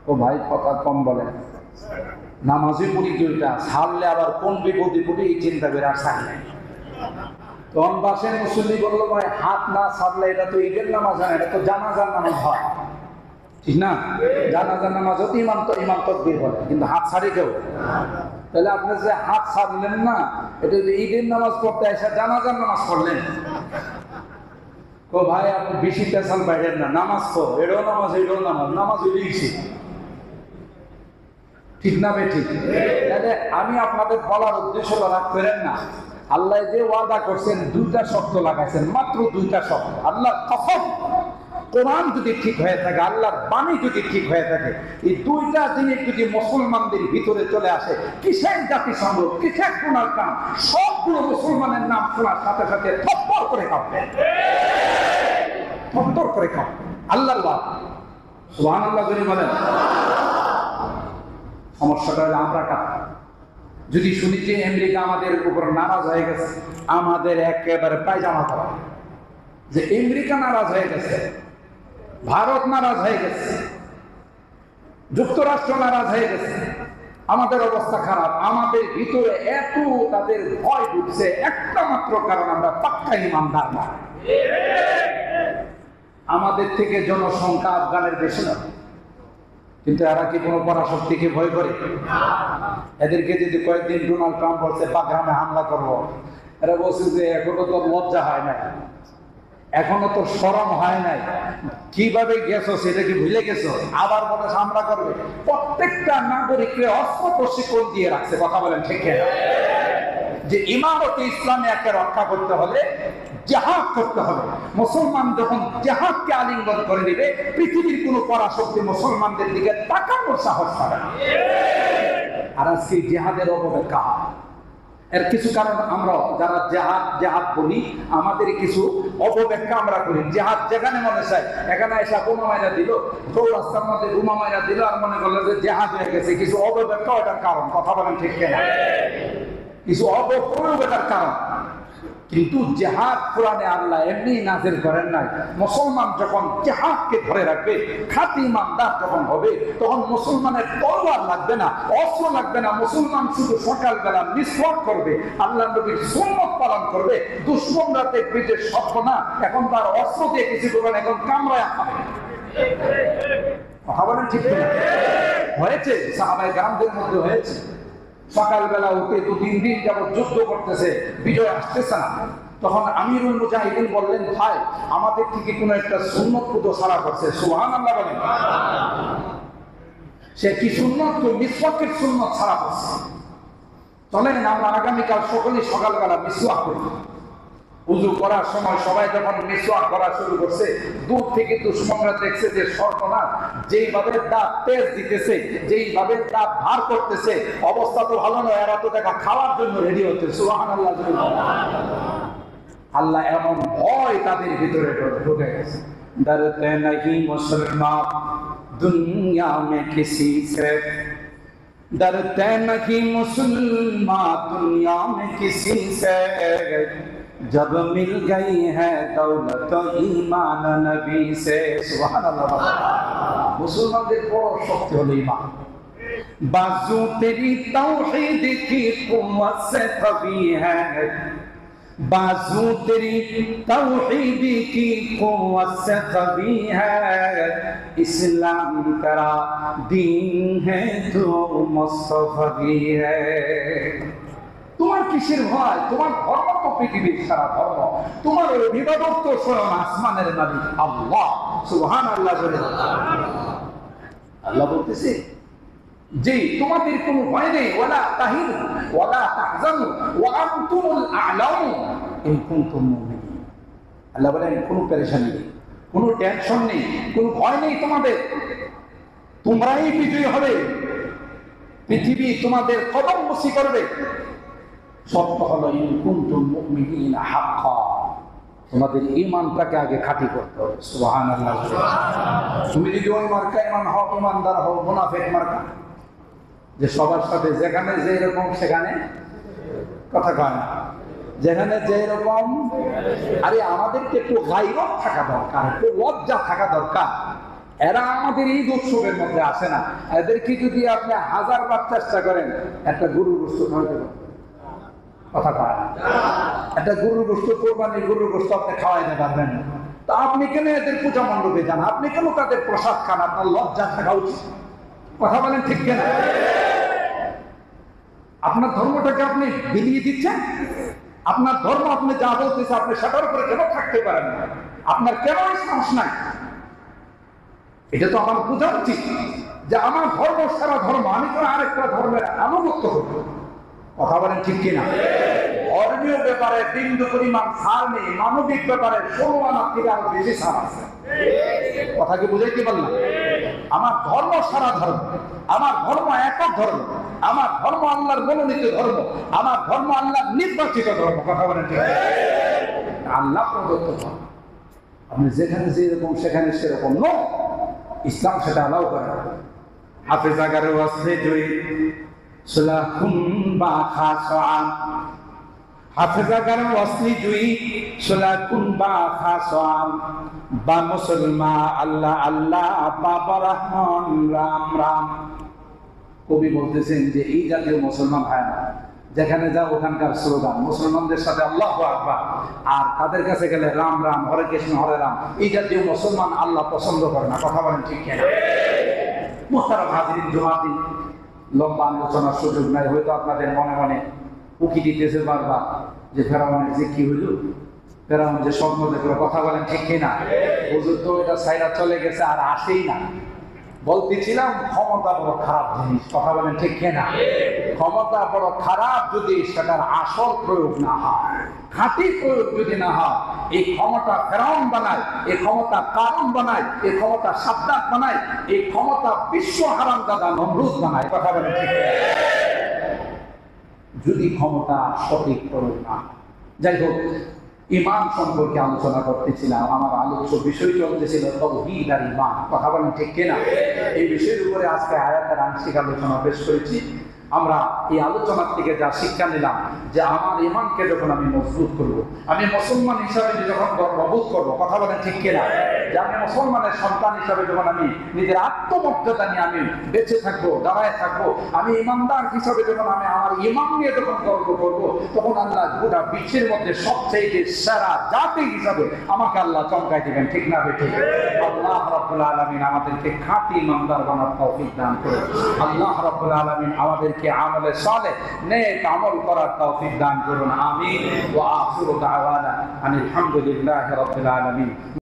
ও ভাই কথা কম বলে, নামাজে পড়ি 2টা, ছাড়লে আবার কোন বিপদে পড়ি এই চিন্তা করে আর ছাড়ি নাই। তখন পাশের মুসল্লি বললো, ভাই হাত না ছাড়লে এটা তো ঈদের নামাজ হয় না, এটা তো জানাজার নামাজ হয়, ঠিক না? জানাজার নামাজ হতে ইমাম তাকবীর বলে, কিন্তু হাত ছাড়ি কেউ। তাহলে আপনি যে হাত ছাড়লেন না, এটা ঈদের নামাজ পড়তে এসে জানাজার নামাজ পড়লেন। ভাই আপনি বেশি পেশাল বাইরেন না, নামাজ পড়ো, এটাও নামাজ এটাও নামাজ, নামাজ হইলেই ঠিক না বেঠিক? তাহলে আমি আপনাদের বলার উদ্দেশ্য রাগ করেন না, আল্লাহ যে ওয়াদা করছেন 2টা শর্ত লাগাইছেন, মাত্র 2টা শর্ত। আল্লাহ কসম, কোরআন যদি ঠিক হয়ে থাকে, আল্লাহর বাণী যদি ঠিক হয়ে থাকে, এই দুইটা জিনিস যদি মুসলমানদের ভিতরে চলে আসে, কিসের জাতিসংঘ, কিসের গুনার কাম, সবগুলো মুসলমানের নাম শোনার সাথে সাথে থপ্পর করে কাঁপবে, থপ্পর করে কাঁপবে। আল্লাহর বাপ সুবহানাল্লাহ বলে বলেন। সমস্যাটা হলো আমরা কাঁপি যদি শুনি যে আমেরিকা আমাদের উপর নারাজ হয়ে গেছে, আমাদের একেবারে পায়জামা করা যে আমেরিকা নারাজ হয়ে গেছে, ভারত নারাজ হয়ে গেছে, যুক্তরাষ্ট্র নারাজ হয়ে গেছে, আমাদের অবস্থা খারাপ। আমাদের ভিতরে এত তাদের ভয় ঢুকছে একটা মাত্র কারণ আমরা পাক্কা ইমানদার না। আমাদের থেকে জনসংখ্যা আফগানের বেশি না, কিন্তু এরা কি কোনো পরাশক্তিকে ভয় করে? এদেরকে যদি কয়েকদিন ডোনাল্ড ট্রাম্প বলছে বাগরামে হামলা করবো, এরা বলছে যে এখনো তো লজ্জা হয় নাই, এখনো তো শরম হয় নাই, কিভাবে গেছো সেটা কি ভুলে গেছো, আবার বলে হামলা করবে। প্রত্যেকটা নাগরিককে অস্ত্র প্রশিক্ষণ দিয়ে রাখছে। কথা বলেন ঠিক না? যে ইমারতে ইসলামে একে রক্ষা করতে হলে জিহাদ করতে হবে। মুসলমান যখন জিহাদকে আলিঙ্গন করে নেবে, পৃথিবীর কোন পরাশক্তি মুসলমানদের দিকে তাকানোর সাহস পাবে না। আর আজকে জিহাদের অবব্যাখ্যা, এর কিছু কারণ আমরা যারা জিহাদ বলি, আমাদের কিছু অপব্যাখ্যা আমরা করি। জিহাদ যেখানে মনে চায় এখানে এসে বোমা মাইরা দিল, চৌরাস্তার মধ্যে বোমা মাইরা দিল, আর মনে করলো যে জিহাদ হয়ে গেছে। কিছু অপব্যাখ্যা এটার কারণ। কথা বলেন ঠিক কিনা? কিছু অপপ্রয়োগ এটার কারণ। কিন্তু জিহাদ কোরআনে আল্লাহ এমনি নাযিল করেন নাই। মুসলমান যখন জিহাদকে ধরে রাখবে, খাঁটি ইমানদার যখন হবে, তখন মুসলমানের তলোয়ার লাগবে না, অস্ত্র লাগবে না। মুসলমান শুধু সকালবেলা মিসওয়াক করবে, আল্লাহর নবীর সুন্নাত পালন করবে। দুশমনরা দেখবে যে সত্য না, এখন তার অস্ত্র দিয়ে কিছু করবেন, এখন কামড়ায় খাবে। কথা বলেন ঠিক কিনা? হয়েছে, সাহাবায়ে কেরামদের মধ্যে হয়েছে। সকালবেলা উঠে 2-3 দিন যাবত যুদ্ধ করতেছে, বিজয় আসতেছে না। তখন আমিরুল মুজাহিদিন বললেন, ভাই আমাদের থেকে কোন একটা সুন্নত পুজো সারা করছে। সুবহানাল্লাহ বলেন। সে কি সুন্নত? তো মিসওয়াকের সুন্নত সারা করছে। চলেন আমরা আগামীকাল সকলেই সকালবেলা মিসওয়াক করি। উযু করার সময় সবাই যখন মিসওয়াক করা শুরু করছে, দূর থেকে দুশমনরা দেখছে যে সর্বনাশ, যেইভাবে দাঁত তেজ দিতেছে, যেইভাবে দাঁত ভার করতেছে, অবস্থা তো ভালো নয়। এরা তো দেখা খাওয়ার জন্য রেডি হচ্ছে। সুবহানাল্লাহ। আল্লাহ এমন ভয় তাদের ভিতরে ঢুকে গেছে। ডরতে नहीं মুসলমান দুনিয়া में किसी से, डरते नहीं मुसलमान दुनिया में किसी से, जब मिल गई है दौलत ईमान नबी से। सुभानअल्लाह। मुसलमानদের বড় শক্তি হলো ঈমান। बाजू तेरी तौहीद की कुव्वत से कभी है, बाजू तेरी तौहीद की कुव्वत से कभी है, इस्लाम तेरा दीन है तो मुस्तफी है। তোমার কিসের ভয়? তোমার ধর্ম তো পৃথিবীর সারা ধর্ম, তোমার অভিভাবক তো স্বয়ং আসমানের মালিক আল্লাহ। সুবহানাল্লাহ। আল্লাহ বলতেছে যে তোমাদের কোনো ভয় নেই। ওয়ালা তাহিনু ওয়ালা তাহজানু ওয়া আনতুমুল আ'লাউ ইন কুনতুম মুমিনিন। আল্লাহ বলেন কোনো পেরেশানি নেই, কোনো টেনশন নেই, কোনো ভয় নেই তোমাদের। তোমরাই বিজয়ী হবে, পৃথিবী তোমাদের কদম বসি করবে। সত্য হলো ইন কুনতুম মুমিনিন হাক্কা, তোমাদের ঈমানটাকে আগে খাঁটি করতে হবে। সুবহানাল্লাহ। তুমি যদি ওই মার্কা ঈমান হও, ঈমানদার হও, মুনাফিক মার্কা যে সবার সাথে যেখানে যে রকম সেখানে কথা কয় না, যেখানে যে রকম। আরে আমাদেরকে একটু গায়রত থাকা দরকার, একটু লজ্জা থাকা দরকার। এরা আমাদের ঈদ উৎসবের মধ্যে আসে না। এদেরকে যদি আপনি 1000 বার চেষ্টা করেন, একটা গরুর গোশত খাওয়াতে পারেন। কথা কয় না। একটা গরুর গোশত, কোরবানির গরুর গোশত আপনি খাওয়াইতে পারবেন না। তা আপনি কেন এদের পূজা মণ্ডপে যান? আপনি কেন তাদের প্রসাদ খান? আপনার লজ্জা থাকা উচিত। কথা বলেন ঠিক কিনা? আপনার ধর্মটাকে আপনি বিলিয়ে দিচ্ছেন। আপনার ধর্ম আপনি যা বলতেছে আপনি সেটার উপরে কেন থাকতে পারেন না? আপনার কেন সাহস নাই? এটা তো আমার বোঝা উচিত যে আমার ধর্ম সারা ধর্ম, আমি তো আরেকটা ধর্মের আনুগত্য করব। কথা বলেন ঠিক কিনা? ধর্মীয় ব্যাপারে বিন্দু পরিমাণ ছাড় নেই, মানবিক ব্যাপারে 16 আনা থেকে আরো বেশি ছাড় আছে। কথা কি বুঝাইতে পারলাম? আমার ধর্ম সারা ধর্ম, আমার ধর্ম একক ধর্ম, আমার ধর্ম আল্লাহর মনোনীত ধর্ম, আমার ধর্ম আল্লাহর নির্বাচিত ধর্ম। কথা বলেন ঠিক? আল্লাহ প্রদত্ত ধর্ম, আপনি যেখানে যেরকম সেখানে সেরকম নো, ইসলাম সেটা অ্যালাউ করে। হাফেজাগারে ওয়াসলে জয়ী সুলাকুন বা খাসান, হাফেজাগারে ওয়াসলি জয়ী সুলাকুন বা খাসান, বা মুসলমান আল্লাহ আল্লাহ, বাবা রহমান রাম রাম। কবি বলতেছেন যে এই জাতীয় মুসলমান হয় না, যেখানে যাও ওখানকার স্লোগান মুসলমানদের সাথে আল্লাহু আকবার, আর তাদের কাছে গেলে রাম রাম, হরে কৃষ্ণ হরে রাম। এই জাতীয় মুসলমান আল্লাহ পছন্দ করে না। কথা বলেন ঠিক কিনা? মুহতারাম হাজিরিন, জুমার দিন লম্বা আলোচনার সুযোগ নাই, হয়তো আপনাদের মনে মনে উকি দিতেছে বারবার যে ফেরাউনের যে কি হইল, ফেরাউন যে স্বপ্ন দেখলো। কথা বলেন ঠিক কিনা? হুজুর তো এটা সাইরা চলে গেছে, আর আসেই না। বলতেছিলাম ক্ষমতা বড় খারাপ জিনিস। কথা বলেন ঠিক কিনা? ক্ষমতা বড় খারাপ যদি সেটার আসল প্রয়োগ না হয়, খাঁটি প্রয়োগ যদি না হয়। এই ক্ষমতা ফেরাউন বানায়, এই ক্ষমতা কারণ বানায়, এই ক্ষমতা সাদ্দাত বানায়, এই ক্ষমতা বিশ্ব হারামজাদা নমরুদ বানায়। কথা বলেন ঠিক কিনা? যদি ক্ষমতা সঠিক প্রয়োগ না। যাই হোক, ঈমান সম্পর্কে আলোচনা করতেছিলাম। আমার আলোচ্য বিষয় চলতেছিল তাওহীদ আর ঈমান। কথা বলেন ঠিক কিনা? এই বিষয়ের উপরে আজকে আয়াতের আংশিক আলোচনা পেশ করেছি। আমরা এই আলোচনার থেকে যা শিক্ষা নিলাম যে আমার ঈমানকে যখন আমি মজবুত করব, আমি মুসলমান হিসাবে যখন গর্ববোধ করবো। কথা বলেন ঠিক কিনা? যে আমি মুসলমানের সন্তান হিসাবে যখন আমি নিজের আত্মমর্যাদা নিয়ে আমি বেঁচে থাকবো, দাঁড়ায় থাকবো, আমি ঈমানদার হিসাবে যখন আমি আমার ঈমান নিয়ে যখন গর্ব করবো, তখন আল্লাহ গোটা বিশ্বের মধ্যে সবচেয়ে সেরা জাতি হিসাবে আমাকে আল্লাহ চমকাই দিবেন। ঠিক না বেঠিক? আল্লাহ রাব্বুল আলামিন আমাদেরকে খাঁটি ঈমানদার বানার তৌফিক দান করুন। আল্লাহ রাব্বুল আলামিন আমাদেরকে আমলে সালেহ নেক আমল করার তৌফিক দান করুন। আমিন। ওয়া আখিরু দাওয়ানা আনিল হামদুলিল্লাহি রাব্বিল আলামিন।